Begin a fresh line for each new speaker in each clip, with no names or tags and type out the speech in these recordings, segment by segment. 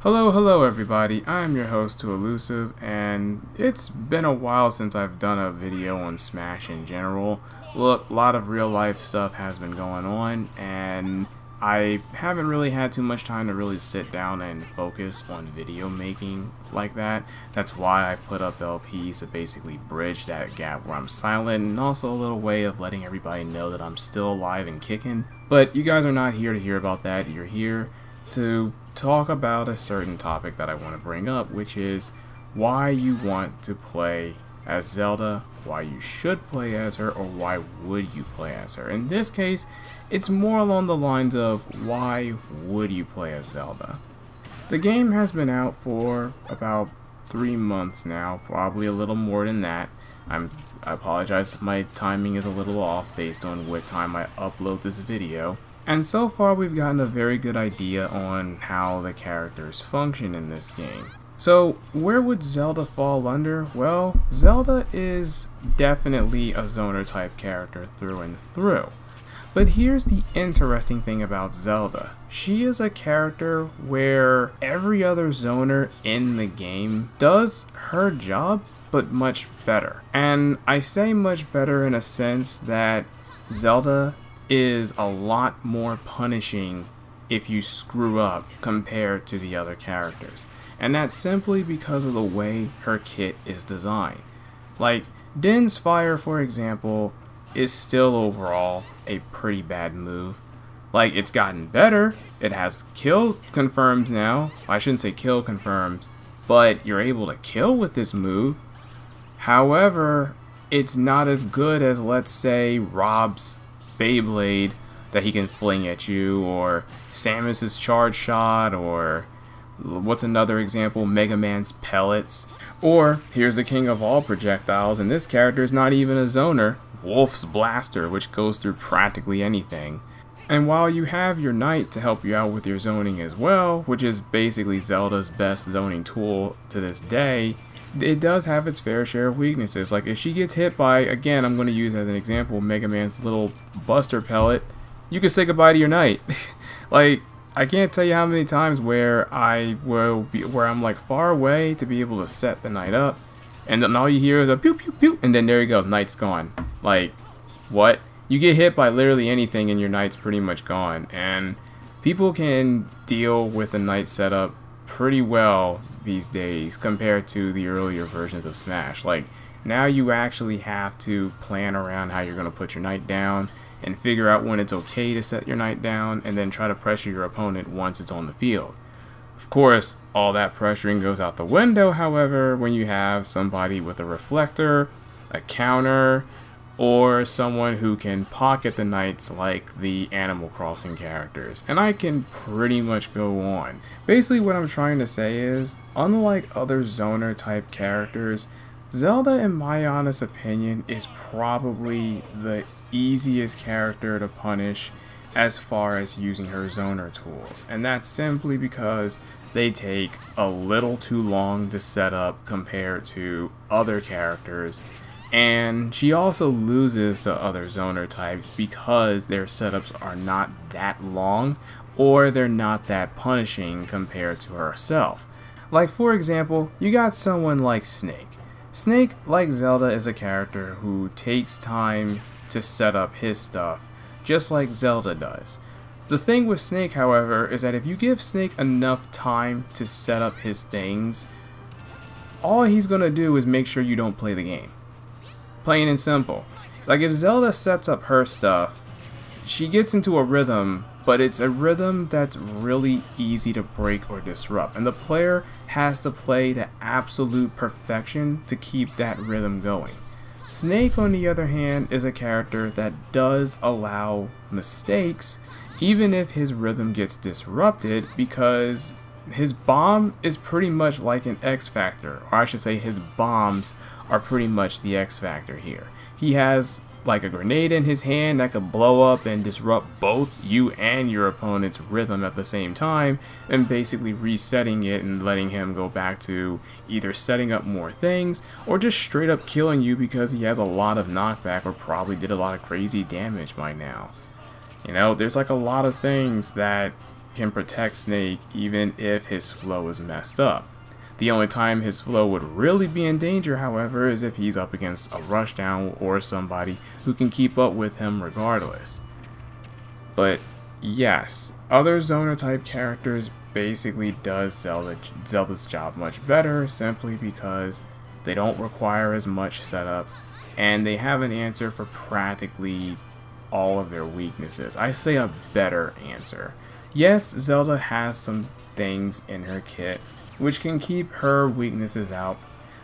Hello everybody, I'm your host to Elusive, and it's been a while since I've done a video on Smash in general. Look, a lot of real life stuff has been going on, and I haven't really had too much time to really sit down and focus on video making like that. That's why I've put up LPs to basically bridge that gap where I'm silent, and also a little way of letting everybody know that I'm still alive and kicking. But you guys are not here to hear about that, you're here to talk about a certain topic that I want to bring up, which is why you want to play as Zelda, why you should play as her, or why would you play as her. In this case, it's more along the lines of why would you play as Zelda. The game has been out for about 3 months now, probably a little more than that. I apologize if my timing is a little off based on what time I upload this video. And so far we've gotten a very good idea on how the characters function in this game. So where would Zelda fall under? Well, Zelda is definitely a zoner type character through and through. But here's the interesting thing about Zelda. She is a character where every other zoner in the game does her job, but much better. And I say much better in a sense that Zelda is a lot more punishing if you screw up compared to the other characters. And that's simply because of the way her kit is designed. Like, Din's Fire, for example, is still overall a pretty bad move. Like, it's gotten better. It has kill confirms now. I shouldn't say kill confirms, but you're able to kill with this move. However, it's not as good as, let's say, Rob's Beyblade that he can fling at you, or Samus's charge shot, or what's another example, Mega Man's pellets. Or here's the king of all projectiles, and this character is not even a zoner, Wolf's blaster, which goes through practically anything. And while you have your knight to help you out with your zoning as well, which is basically Zelda's best zoning tool to this day, it does have its fair share of weaknesses. Like, if she gets hit by, again, I'm going to use as an example, Mega Man's little buster pellet, you can say goodbye to your knight. Like, I can't tell you how many times where I'm like far away to be able to set the knight up, and then all you hear is a pew pew pew, and then there you go, knight's gone. Like, what? You get hit by literally anything and your knight's pretty much gone. And people can deal with the knight setup pretty well these days compared to the earlier versions of Smash. Like, now you actually have to plan around how you're going to put your knight down and figure out when it's okay to set your knight down, and then try to pressure your opponent once it's on the field. Of course, all that pressuring goes out the window, however, when you have somebody with a reflector, a counter, or someone who can pocket the knights like the Animal Crossing characters. And I can pretty much go on. Basically what I'm trying to say is, unlike other zoner type characters, Zelda, in my honest opinion, is probably the easiest character to punish as far as using her zoner tools. And that's simply because they take a little too long to set up compared to other characters. And she also loses to other zoner types because their setups are not that long, or they're not that punishing compared to herself. Like, for example, you got someone like Snake. Snake, like Zelda, is a character who takes time to set up his stuff, just like Zelda does. The thing with Snake, however, is that if you give Snake enough time to set up his things, all he's gonna do is make sure you don't play the game. Plain and simple. Like, if Zelda sets up her stuff, she gets into a rhythm, but it's a rhythm that's really easy to break or disrupt, and the player has to play to absolute perfection to keep that rhythm going. Snake, on the other hand, is a character that does allow mistakes, even if his rhythm gets disrupted, because his bomb is pretty much like an X Factor, or I should say his bombs are pretty much the X Factor here. He has like a grenade in his hand that could blow up and disrupt both you and your opponent's rhythm at the same time, and basically resetting it and letting him go back to either setting up more things or just straight up killing you because he has a lot of knockback or probably did a lot of crazy damage by now. You know, there's like a lot of things that can protect Snake even if his flow is messed up. The only time his flow would really be in danger, however, is if he's up against a rushdown or somebody who can keep up with him regardless. But yes, other zoner type characters basically does Zelda's job much better, simply because they don't require as much setup and they have an answer for practically all of their weaknesses. I say a better answer. Yes, Zelda has some things in her kit which can keep her weaknesses out,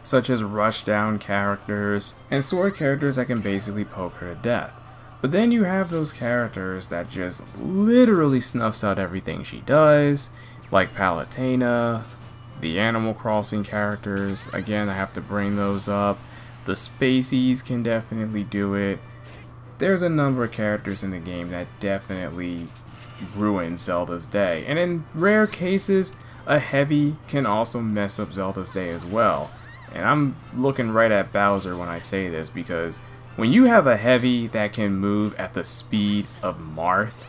such as rushdown characters and sword characters that can basically poke her to death. But then you have those characters that just literally snuffs out everything she does, like Palutena, the Animal Crossing characters. Again, I have to bring those up. The Spaceys can definitely do it. There's a number of characters in the game that definitely ruin Zelda's day. And in rare cases, a heavy can also mess up Zelda's day as well. And I'm looking right at Bowser when I say this, because when you have a heavy that can move at the speed of Marth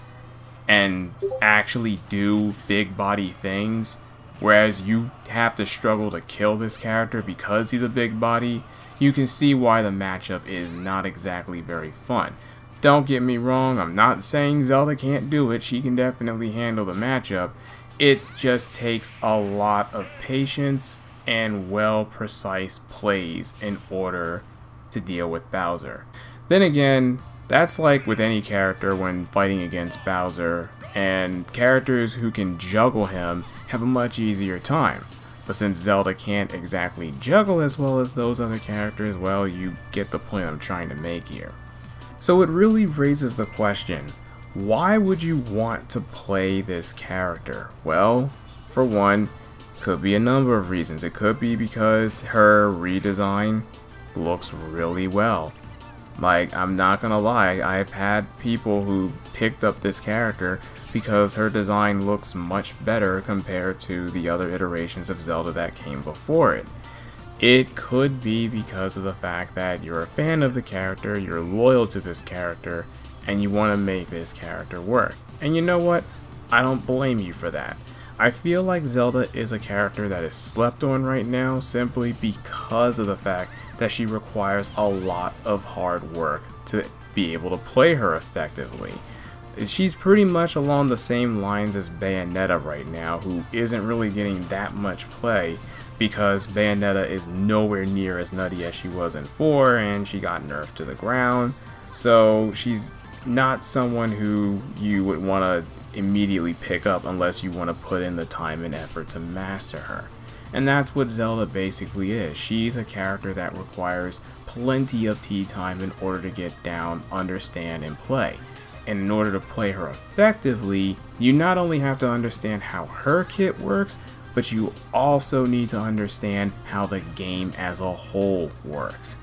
and actually do big body things, whereas you have to struggle to kill this character because he's a big body, you can see why the matchup is not exactly very fun. Don't get me wrong, I'm not saying Zelda can't do it, she can definitely handle the matchup. It just takes a lot of patience and precise plays in order to deal with Bowser. Then again, that's like with any character when fighting against Bowser, and characters who can juggle him have a much easier time. But since Zelda can't exactly juggle as well as those other characters, well, you get the point I'm trying to make here. So it really raises the question, why would you want to play this character? Well, for one, could be a number of reasons. It could be because her redesign looks really well. Like, I'm not gonna lie, I've had people who picked up this character because her design looks much better compared to the other iterations of Zelda that came before it. It could be because of the fact that you're a fan of the character, you're loyal to this character, and you want to make this character work. And you know what? I don't blame you for that. I feel like Zelda is a character that is slept on right now simply because of the fact that she requires a lot of hard work to be able to play her effectively. She's pretty much along the same lines as Bayonetta right now, who isn't really getting that much play because Bayonetta is nowhere near as nutty as she was in 4 and she got nerfed to the ground. So she's not someone who you would want to immediately pick up unless you want to put in the time and effort to master her. And that's what Zelda basically is. She's a character that requires plenty of tea time in order to get down, understand, and play. And in order to play her effectively, you not only have to understand how her kit works, but you also need to understand how the game as a whole works.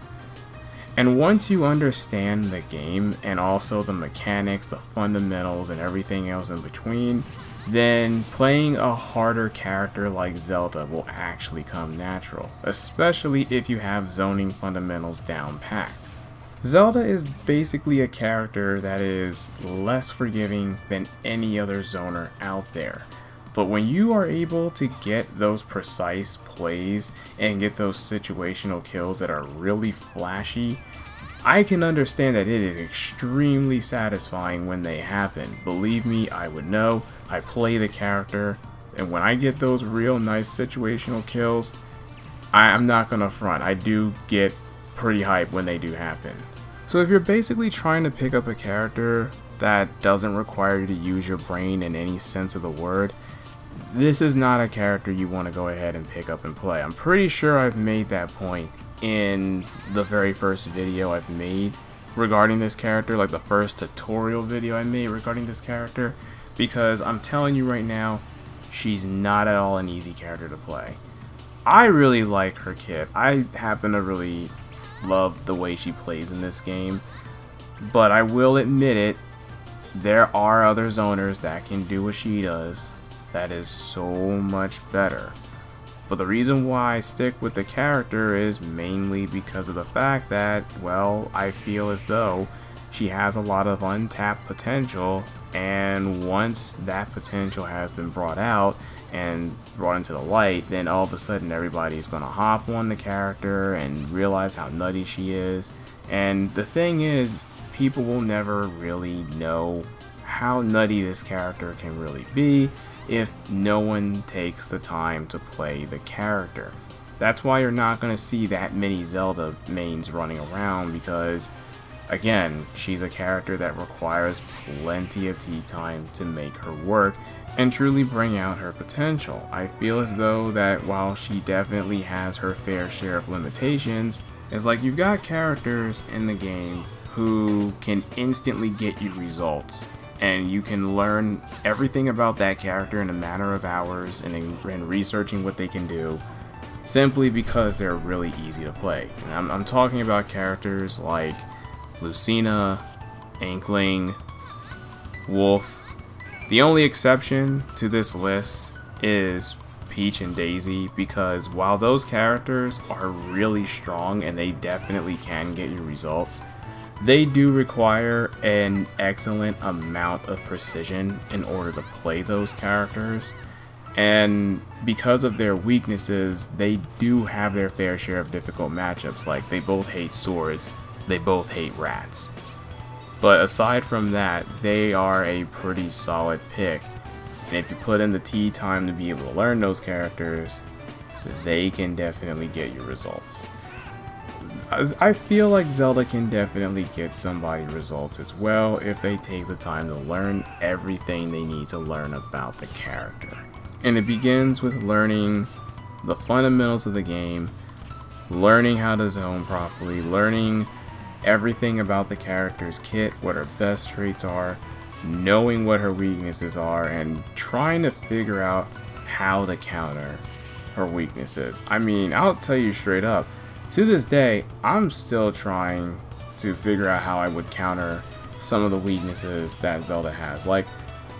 And once you understand the game and also the mechanics, the fundamentals, and everything else in between, then playing a harder character like Zelda will actually come natural, especially if you have zoning fundamentals down packed. Zelda is basically a character that is less forgiving than any other zoner out there. But when you are able to get those precise plays and get those situational kills that are really flashy, I can understand that it is extremely satisfying when they happen. Believe me, I would know. I play the character, and when I get those real nice situational kills, I'm not gonna front. I do get pretty hyped when they do happen. So if you're basically trying to pick up a character that doesn't require you to use your brain in any sense of the word, this is not a character you want to go ahead and pick up and play. I'm pretty sure I've made that point in the very first video I've made regarding this character, like the first tutorial video I made regarding this character, because I'm telling you right now, she's not at all an easy character to play. I really like her kit. I happen to really love the way she plays in this game, but I will admit it, there are other zoners that can do what she does that is so much better. But the reason why I stick with the character is mainly because of the fact that, well, I feel as though she has a lot of untapped potential, and once that potential has been brought out and brought into the light, then all of a sudden everybody's gonna hop on the character and realize how nutty she is. And the thing is, people will never really know how nutty this character can really be if no one takes the time to play the character. That's why you're not going to see that many Zelda mains running around, because again, she's a character that requires plenty of tea time to make her work and truly bring out her potential. I feel as though that while she definitely has her fair share of limitations, it's like you've got characters in the game who can instantly get you results, and you can learn everything about that character in a matter of hours and in researching what they can do, simply because they're really easy to play. And I'm talking about characters like Lucina, Inkling, Wolf. The only exception to this list is Peach and Daisy, because while those characters are really strong and they definitely can get you results, they do require an excellent amount of precision in order to play those characters. And because of their weaknesses, they do have their fair share of difficult matchups. Like, they both hate swords, they both hate rats. But aside from that, they are a pretty solid pick. And if you put in the tea time to be able to learn those characters, they can definitely get you results. I feel like Zelda can definitely get somebody results as well if they take the time to learn everything they need to learn about the character. And it begins with learning the fundamentals of the game, learning how to zone properly, learning everything about the character's kit, what her best traits are, knowing what her weaknesses are, and trying to figure out how to counter her weaknesses. I mean, I'll tell you straight up, to this day, I'm still trying to figure out how I would counter some of the weaknesses that Zelda has. Like,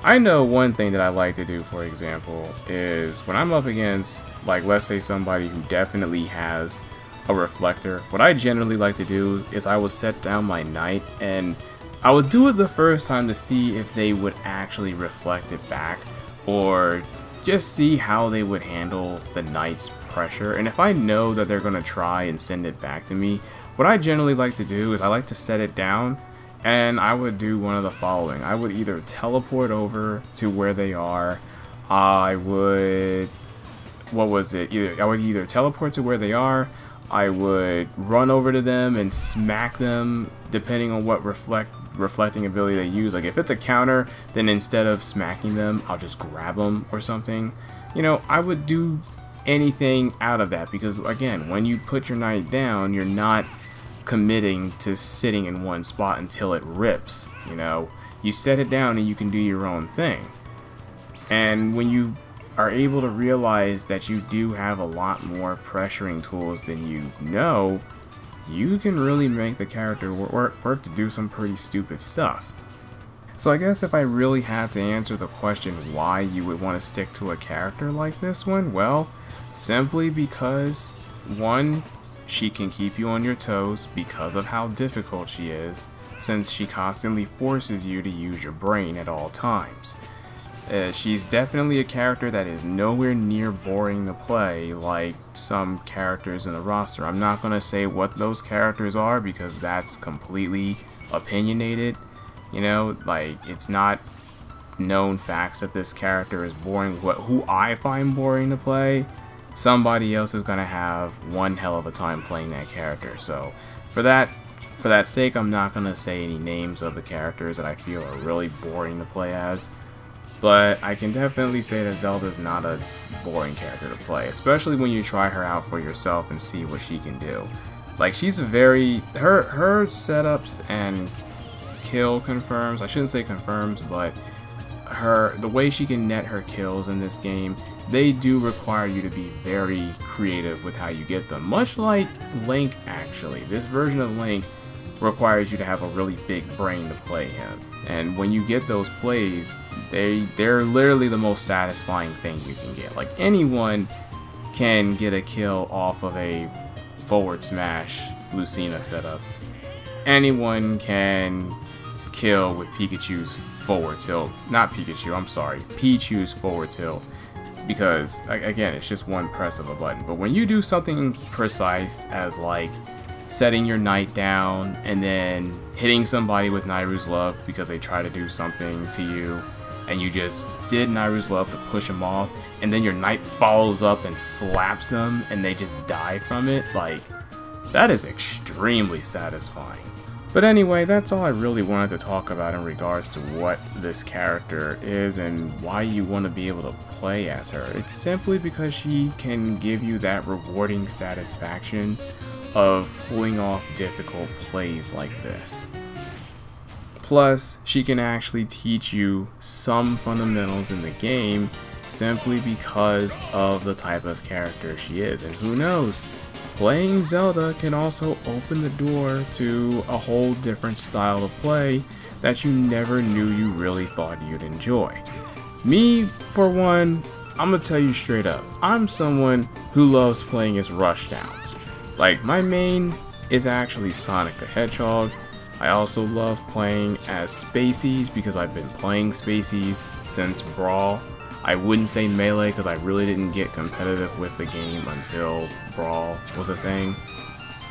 I know one thing that I like to do, for example, is when I'm up against, like, let's say somebody who definitely has a reflector, what I generally like to do is I would set down my knight, and I would do it the first time to see if they would actually reflect it back, or just see how they would handle the knight's pressure. And if I know that they're going to try and send it back to me, what I generally like to do is I like to set it down, and I would do one of the following. I would either teleport over to where they are, I would either teleport to where they are, I would run over to them and smack them, depending on what reflecting ability they use. Like, if it's a counter, then instead of smacking them, I'll just grab them or something. You know, I would do anything out of that, because again, when you put your knight down, you're not committing to sitting in one spot until it rips. You know, you set it down and you can do your own thing. And when you are able to realize that you do have a lot more pressuring tools than you know, you can really make the character work to do some pretty stupid stuff. So I guess if I really had to answer the question why you would want to stick to a character like this one, well, simply because, one, she can keep you on your toes because of how difficult she is, since she constantly forces you to use your brain at all times. She's definitely a character that is nowhere near boring to play like some characters in the roster. I'm not going to say what those characters are because that's completely opinionated. You know, like, it's not known facts that this character is boring. Who I find boring to play, somebody else is going to have one hell of a time playing that character. So for that sake, I'm not going to say any names of the characters that I feel are really boring to play as. But I can definitely say that Zelda's not a boring character to play, especially when you try her out for yourself and see what she can do. Like, she's her setups and kill confirms, I shouldn't say confirms, but the way she can net her kills in this game, they do require you to be very creative with how you get them. Much like Link, actually. This version of Link requires you to have a really big brain to play him. And when you get those plays, they're literally the most satisfying thing you can get. Like, anyone can get a kill off of a forward smash Lucina setup. anyone can kill with Pikachu's forward tilt. Not Pikachu, I'm sorry, Pichu's forward tilt. Because, again, it's just one press of a button. But when you do something precise as like setting your knight down and then hitting somebody with Nairu's Love because they try to do something to you, and you just did Nairu's Love to push them off, and then your knight follows up and slaps them and they just die from it, like, that is extremely satisfying. But anyway, that's all I really wanted to talk about in regards to what this character is and why you want to be able to play as her. It's simply because she can give you that rewarding satisfaction of pulling off difficult plays like this. Plus, she can actually teach you some fundamentals in the game simply because of the type of character she is. And who knows, playing Zelda can also open the door to a whole different style of play that you never knew you really thought you'd enjoy. Me, for one, I'm gonna tell you straight up, I'm someone who loves playing as rushdowns. Like, my main is actually Sonic the Hedgehog. I also love playing as Spaceys because I've been playing Spaceys since Brawl. I wouldn't say Melee because I really didn't get competitive with the game until Brawl was a thing.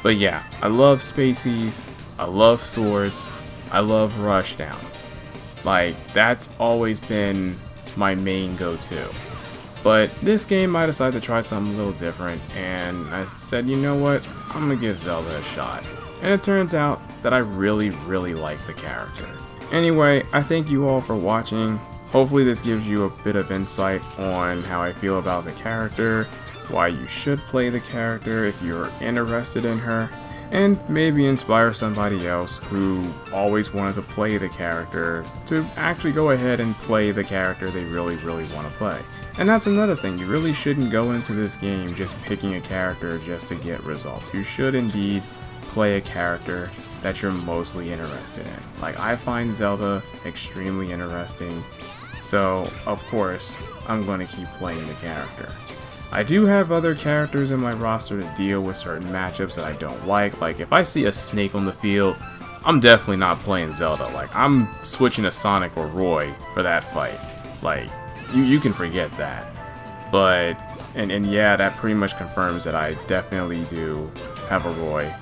But yeah, I love Spaceys, I love swords, I love rushdowns. Like, that's always been my main go-to. But this game I decided to try something a little different, and I said, you know what, I'm gonna give Zelda a shot. And it turns out that I really like the character. Anyway, I thank you all for watching. Hopefully this gives you a bit of insight on how I feel about the character, why you should play the character if you're interested in her, and maybe inspire somebody else who always wanted to play the character to actually go ahead and play the character they really want to play. And that's another thing, you really shouldn't go into this game just picking a character just to get results. You should indeed play a character that you're mostly interested in. Like, I find Zelda extremely interesting, so of course I'm going to keep playing the character. I do have other characters in my roster to deal with certain matchups that I don't like if I see a snake on the field, I'm definitely not playing Zelda. Like, I'm switching to Sonic or Roy for that fight. Like, you can forget that. But, and yeah, that pretty much confirms that I definitely do have a Roy.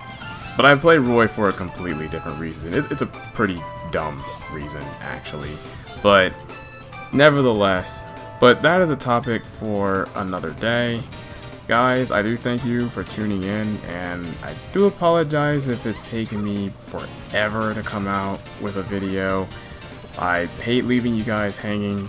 But I play Roy for a completely different reason. It's a pretty dumb reason, actually. But, nevertheless, but that is a topic for another day. Guys, I do thank you for tuning in, and I do apologize if it's taken me forever to come out with a video. I hate leaving you guys hanging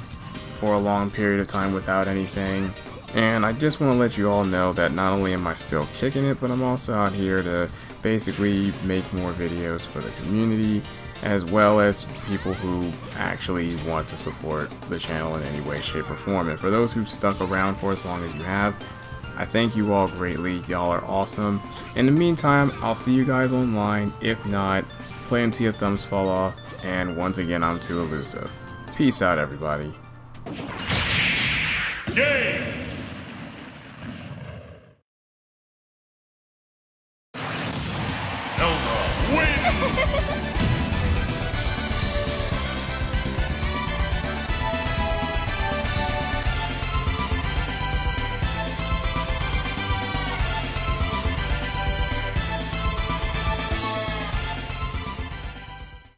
for a long period of time without anything. And I just want to let you all know that not only am I still kicking it, but I'm also out here to basically make more videos for the community, as well as people who actually want to support the channel in any way, shape, or form. And for those who've stuck around for as long as you have, I thank you all greatly. Y'all are awesome. In the meantime, I'll see you guys online. If not, play until your thumbs fall off. And once again, I'm too elusive. Peace out, everybody.
Game!